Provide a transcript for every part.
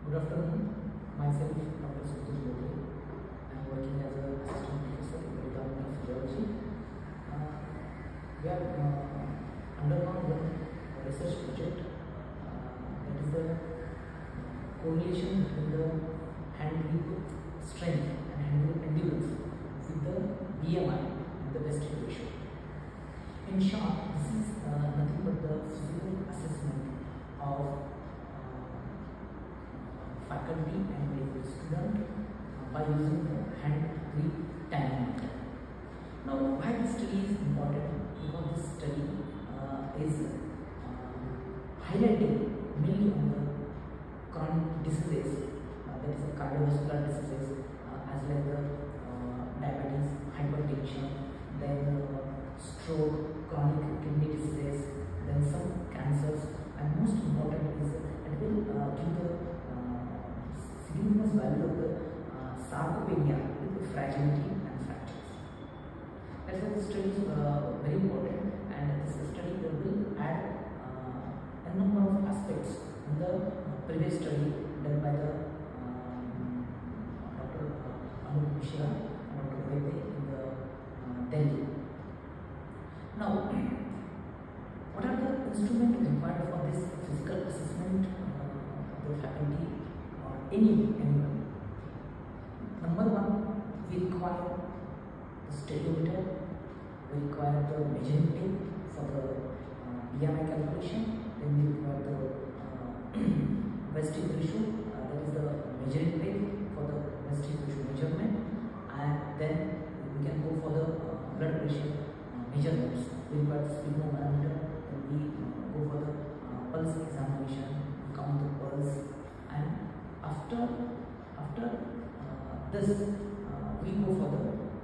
Good afternoon. Myself, Dr. Sujit Lote. I am working as an assistant professor in the Department of Physiology. We have undergone one research project that is the correlation between the hand grip strength and hand grip endurance with the BMI and the West ratio. In short, this is nothing but the physical assessment of faculty and medical student by using the hand grip dynamometer. Now, why this study is important? Because this study is highlighting mainly on the chronic diseases, that is the cardiovascular diseases, as well as the diabetes, hypertension, then stroke, chronic kidney diseases, then some cancers, and most important is it will give the significance value of the sarcopenia with the fragility and fractures. That's why this study is very important, and this study will add a number of aspects in the previous study done by the Dr. Anup Mishra and Dr. Vaidya in the Delhi. Now, what are the instruments required for this physical assessment of the faculty or anyone? Number one, we require the stadiometer, we require the measuring tape for the BMI calculation, then we require the West ratio, that is the measuring tape for the West ratio measurement, and then we can go for the blood pressure measurements. We require the sphygmomanometer, then we go for the pulse examination, count the pulse, and after this we go for the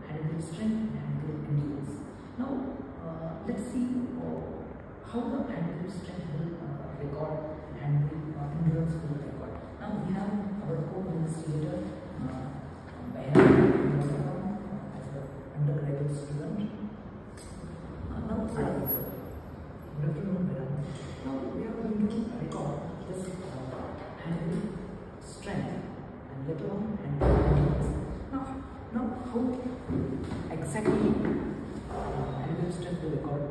hand grip strength and hand grip endurance. Now let's see how the hand grip strength will record and hand grip endurance will record. Now we have our co-investigator as an undergraduate student. Now good afternoon, madam. Now we are going to record this hand grip strength and later on hand grip endurance. Now how exactly hand grip strength will record?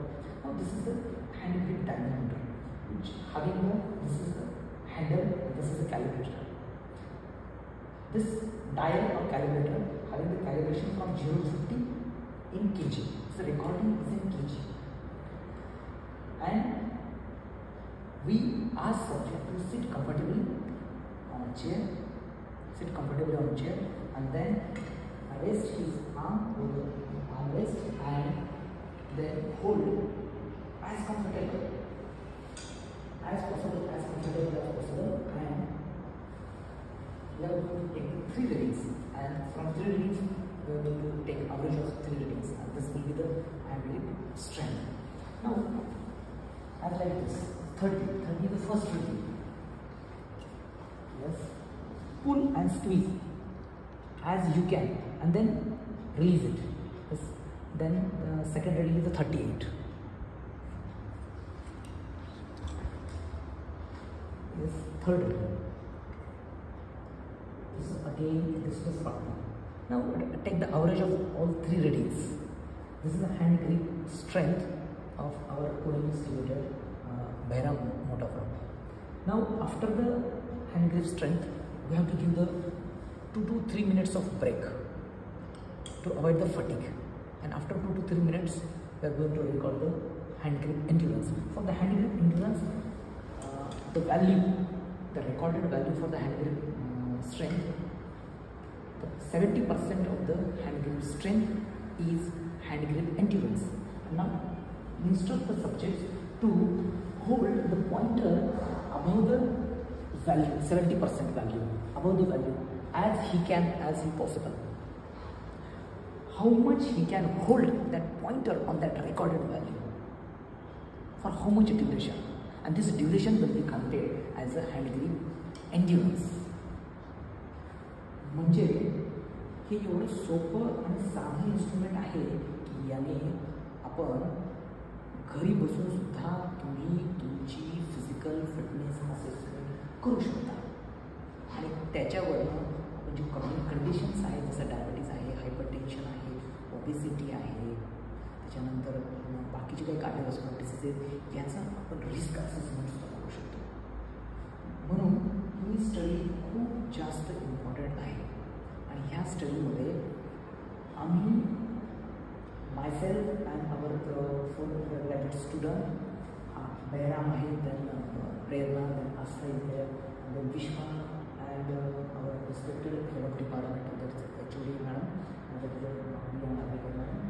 Now this is the hand grip dynamometer, which this is the handle, this is the calibrator. This dial or calibrator having the calibration from 0 to 50 in kg. So recording is in kg. And we ask subject to sit comfortably on a chair, and then rest his arm over the armrest and then hold as comfortable as possible, and we are going to take 3 readings, and from 3 readings we are going to take average of 3 readings, and this will be the hand grip strength. Now, as like this, 30 is the first reading. Yes, pull and squeeze as you can, and then release it. Yes. Then the second reading is the 38. Yes, third reading. This is again, this is 40. Now take the average of all 3 readings. This is the hand grip strength of our co-investigator Bairam Motafram. Now after the hand grip strength, we have to give the 2 to 3 minutes of break to avoid the fatigue, and after 2 to 3 minutes we are going to record the hand grip endurance. For the hand grip endurance, the recorded value for the hand grip strength, 70% of the hand grip strength is hand grip endurance. Now we instruct the subjects to hold the pointer above the value, 70% value, above the value as he possible. How much he can hold that pointer on that recorded value, for how much duration, and this duration will be counted as a hand grip endurance. म्हणजे हे एवढं सोपं आणि साधं instrument आहे की याने आपण घरी बसून सुद्धा तुम्ही तुमची फिजिकल फिटनेस असेसमेंट करू शकता. आणि त्याच्यावरनं आपण जे कंडिशन्स आहेत, जसं डायबिटीज आहे, हायपरटेन्शन आहे, ओबेसिटी आहे, त्याच्यानंतर बाकीचे काही कार्डिओव्हास्क्युलर डिसीजेस, याचा आपण रिस्क असेसमेंट सुद्धा करू शकतो. म्हणून ही स्टडी खूप जास्त इम्पॉर्टंट आहे. आणि ह्या स्टडीमध्ये आम्ही myself and our 4 graduate student, Behram आहे, then Prerna, then Asta is there, and then Vishwa, and our respected head of department, that is HOD madam, and that is Beyond Africa madam.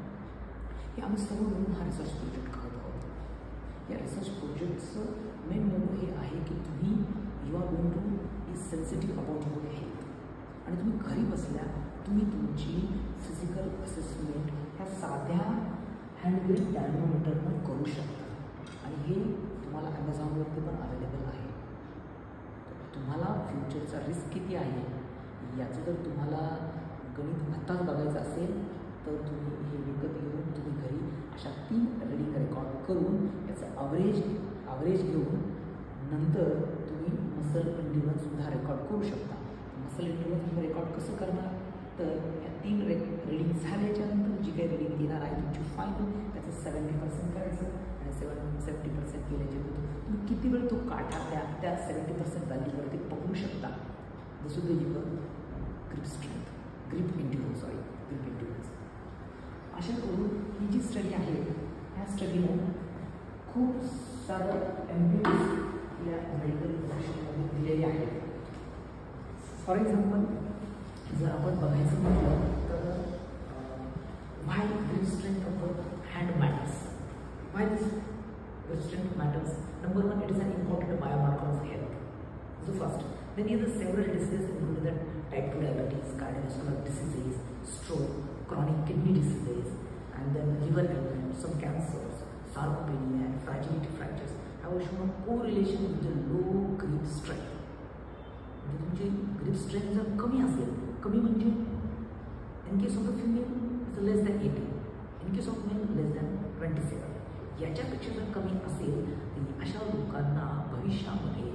हे आम्ही सर्व मिळून हा research project करत आहोत. या research प्रोजेक्टचं मेन मोटिव्ह हे आहे की तुम्ही you are going to be sensitive about your health, आणि तुम्ही घरी बसल्या तुम्ही तुमची फिजिकल असेसमेंट ह्या साध्या हँडग्रीप डायनोमीटरनं करू शकता. आणि हे तुम्हाला ॲमेझॉनवरती पण अवेलेबल आहे. तुम्हाला फ्युचरचा रिस्क किती आहे याचं जर तुम्हाला गणित आत्ताच बघायचं असेल तर तुम्ही हे विकत घेऊन तुम्ही घरी अशा 3 रीडिंग रेकॉर्ड करून याचं ॲव्हरेज घेऊन नंतर तुम्ही मसल इंडिव्हन्ससुद्धा रेकॉर्ड करू शकता. मसल इंडिव्हन्स तुम्ही रेकॉर्ड कसं करणार, तर या 3 रीडिंग झाल्याच्यानंतर जी काही रीडिंग येणार आहे तुमची फायनल त्याचं 70% करायचं, आणि 70% केल्याच्यानंतर तुम्ही किती वेळ तो काढा त्या 70% व्हॅल्यूवरती पकडू शकता. This will be your grip endurance. अशा करून ही जी स्टडी आहे ह्या स्टडीनं खूप सारं एम्बियन्स या मेडिकल प्रोफेशनमध्ये दिलेले आहेत. फॉर एक्झाम्पल जर आपण बघायचं म्हटलं तर why grip strength of the hand matters. Why this grip strength matters? Number 1, it is an important biomarker of health. So first, then here the several diseases including that type 2 diabetes, cardiovascular diseases, stroke, chronic kidney diseases, and then liver ailments, some cancers, sarcopenia, and fragility fractures have shown a correlation with the low grip strength. म्हणजे तुमची grip strength जर कमी असेल, कमी म्हणजे इन case of the female it's less than 80, in case of male less than 27. याच्यापेक्षा जर कमी असेल तर अशा लोकांना भविष्यामध्ये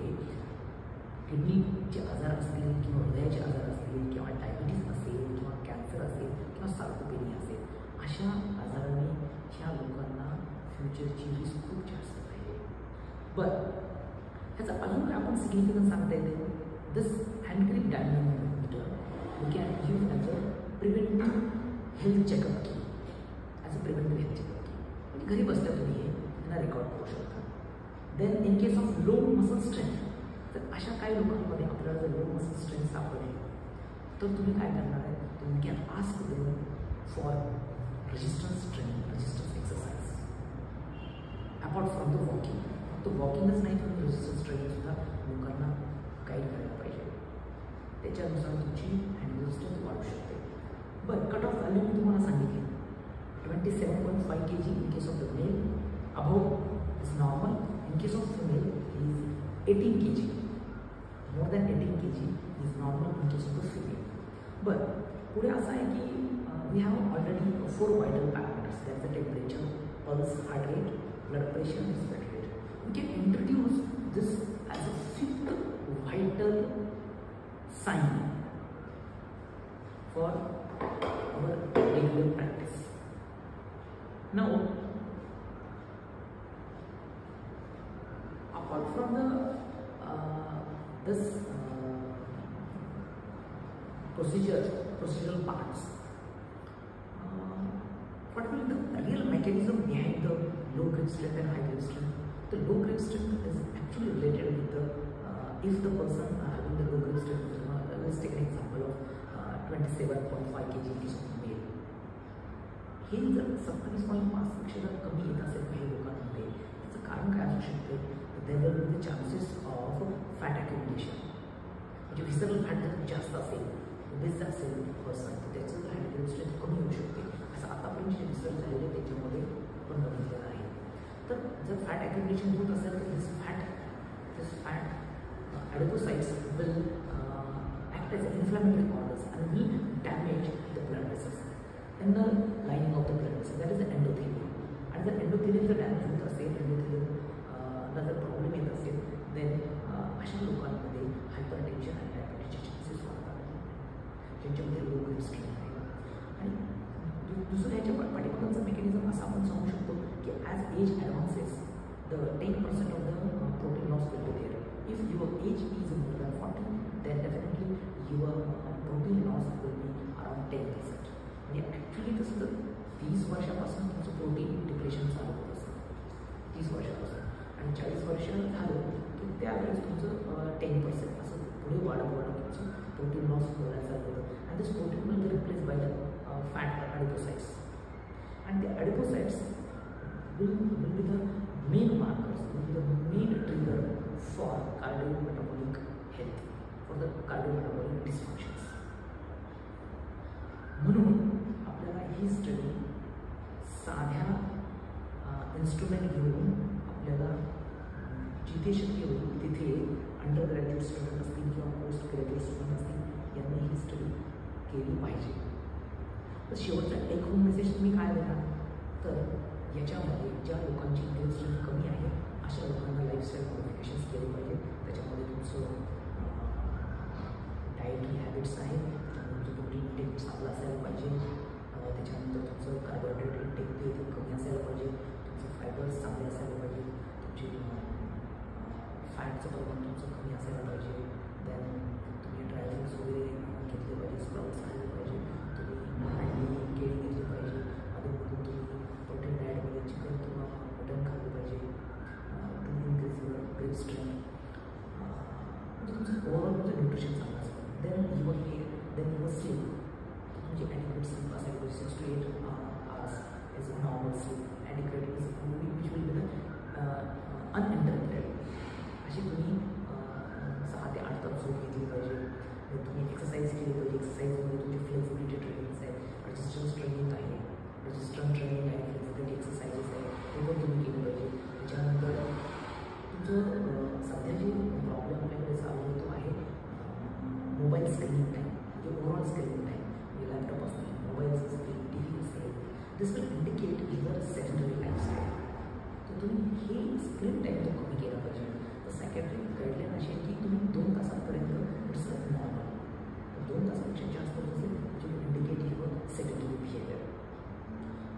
किडनीचे आजार असतील किंवा हृदयाचे आजार असतील किंवा डायबिटीज असेल किंवा कॅन्सर असेल किंवा सार्कोपेनिया असेल, अशा आजाराने ह्या लोकांना फ्युचरची रिस्क खूप जास्त आहे. बरं, ह्याचा अजून काय आपण सिग्निफिकन्स सांगता येते. This handgrip dynamometer we can use as a preventive health checkup की, as a preventive health checkup की, म्हणजे घरी बसल्या तुम्ही हे त्यांना रेकॉर्ड करू शकता. Then in case of low muscle strength, तर अशा काही लोकांमध्ये आपल्याला जर लो मसल स्ट्रेंथ सापडली तर तुम्ही काय करणार आहे, तुम्ही can ask them for resistance training, resistance exercise apart from the walking. फक्त वॉकिंगच नाही, तुम्ही रेजिस्टन्स ट्रेनिंगसुद्धा लोकांना गाईड करायला पाहिजे. त्याच्यानुसार तुमची हँड स्ट्रेंथ वाढू शकते. बरं, कट ऑफ व्हॅल्यू मी तुम्हाला सांगितली 27.5 kg in case of the male, above is normal. In case of female is 18 kg. More than 18 kg is normal in case of the female. But पुढे असं आहे की we have already 4 vital parameters. That's the temperature, pulse, heart rate, blood pressure, and sweat rate. We can introduce this as a 5th vital sign for our regular practice. Now, apart from the procedural parts, what will be the real mechanism behind the low grip strength and high grip strength? The low grip strength is actually related with the if the person having the low grip strength, let's take an example of 27.5 kg in case of male. हे जर 27.5पेक्षा जर कमी येत असेल काही लोकांमध्ये, त्याचं कारण काय असू शकते, there will be the chances of fat accumulation. म्हणजे विसरल फॅट जर जास्त असेल, ओबेस असेल पर्सन, तर त्याचं हँड स्ट्रेंथ कमी होऊ शकते. असं आतापर्यंत जे रिसर्च झालेले त्याच्यामध्ये आपण बघितलेलं आहे. तर जर फॅट ॲक्युमुलेशन होत असेल तर this fat adipocytes will act as inflammatory organs and will damage the blood vessels inner lining of the blood vessel, that is the endothelium. And the endothelium जर डॅमेज होत असेल, endothelium ला जर प्रॉब्लेम येत असेल, then अशा लोकांमध्ये hyper tension आणि डायबिटीजचे chances वाढतात, ज्यांच्यामध्ये लो ग्रीप स्ट्रेन आहे. आणि दुसरं याच्या पाठीमागचा मेकॅनिझम असा आपण सांगू शकतो की as age advances the 10% of the protein loss will be there. If your age is more than 40 then definitely your protein loss will be around 10%. म्हणजे ॲक्च्युली तसं तर 30 वर्षापासून तुमचं प्रोटीन डिप्रेशन चालू होत असतं, 30 वर्षापासून, आणि 40 वर्ष झालं की त्यावेळेस तुमचं 10% असं पुढे वाढत तुमचं प्रोटीन लॉस व्हायला चालू होतं. आणि this protein will be replace by the fat adipocytes. आणि ते ॲडिपोसाइट्स will be the main markers, will be the main trigger for cardiometabolic health, for the cardiometabolic dysfunctions. म्हणून आपल्याला ही स्टडी साध्या इन्स्ट्रुमेंट घेऊन आपल्याला जिथे शक्य होईल तिथे अंडर ग्रॅज्युएट स्टुडंट असतील किंवा पोस्ट ग्रॅज्युएट स्टुडंट असतील यांनी ही स्टडी केली पाहिजे. तर शेवटचा टेक होम मेसेज तुम्ही काय देणार, तर याच्यामध्ये ज्या लोकांची हेल्थ स्ट्रेंथ कमी आहे अशा लोकांना लाईफस्टाईल मॉडिफिकेशन्स केले पाहिजे. त्याच्यामध्ये तुमचं डाएटरी हॅबिट्स आहेत, त्याच्यामध्ये तुमचं प्रोटीन इंटेक चांगलं असायला पाहिजे, त्याच्यानंतर तुमचं कार्बोहायड्रेट इंटेक ते कमी असायला पाहिजे, तुमचं फायबर्स चांगले असायला पाहिजे, तुमची फॅटचं प्रमाण तुमचं कमी असायला पाहिजे, देन तुम्ही ड्रायफ्रुट्स वगैरे घेतले पाहिजे, स्प्राउट्स खाल्ले पाहिजे, तुम्ही केळी घेतली पाहिजे, अधूनमधून तुम्ही प्रोटीन डाएटमध्ये चिकन किंवा मटन खाल्लं पाहिजे to increase your grip strength. म्हणजे तुमचं ओव्हरऑल तुमचं न्यूट्रिशन चांगलं असतं. Then your hair, then your sleep, तुमची ॲडिक्वेट स्लीप असायला पाहिजे. 6 to 8 hours is normal sleep. Adequate is which will be the uninterrupted. अशी तुम्ही 6 ते 8 तास झोप घेतली पाहिजे. तुम्ही एक्सरसाइज केली पाहिजे. एक्सरसाइजमध्ये तुमची फ्लेक्सिबिलिटी ट्रेनिंग्स आहे, रेजिस्टन्स ट्रेनिंग आहे, रेजिस्टन्स ट्रेनिंग आहे, फ्लेक्सिबिलिटी एक्सरसाइजेस आहे, ते पण तुम्ही केली पाहिजे. त्याच्यानंतर तुमचं सध्या जे प्रॉब्लेम आपल्याकडे चालू होतो आहे मोबाईल स्क्रीनिंग टाईम, म्हणजे ओव्हरऑल स्क्रीनिंग टाईम, म्हणजे लॅपटॉप असेल, मोबाईलचं स्क्रीन, टी व्ही असेल, this will indicate your sedentary lifestyle. तर तुम्ही हे स्क्रीन टाईम तो कमी केला पाहिजे. तर सायकॅट्रिक गाईडलाईन अशी आहे की तुम्ही 2 तासांपर्यंत इट्स नॉर्मल, 2 तासापेक्षा जास्त असेल जे इंडिकेट युअर सेडंटरी बिहेवियर.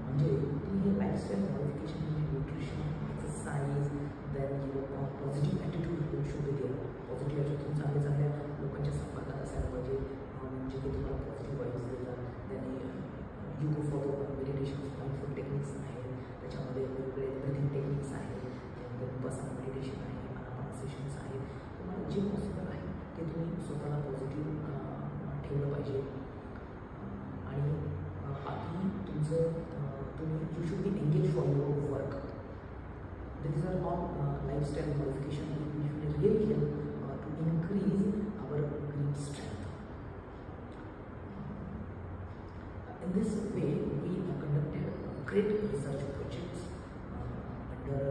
म्हणजे तुम्ही हे लाईफस्टाईल मॉडिफिकेशन म्हणजे nutrition, exercise, then your positive attitude should be there. Positive attitude चांगल्या चांगल्या लोकांच्या संपर्कात असायला पाहिजे, म्हणजे ते तुम्हाला पॉझिटिव्ह वाईब्स देतात. Then you go for the meditation, mindful techniques आहेत, त्याच्यामध्ये वेगवेगळे ब्रिथिंग टेक्निक्स आहेत, विपस्सना मेडिटेशन आहे, आनापाना सेशन्स आहेत. तुम्हाला जे पॉसिबल आहे ते तुम्ही स्वतःला पॉझिटिव्ह ठेवलं पाहिजे. आणि बाकी तुमचं तुम्ही you should be engage for your work. These are all lifestyle modification which will really help to increase our grip strength. In this way, we conducted great research projects under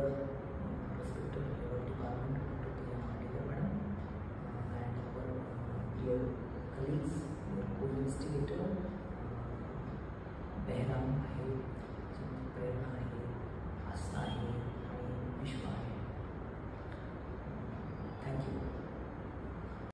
respected department, Dr. P.M. Adikar Madam, and our dear colleagues, our co-investigator, Behram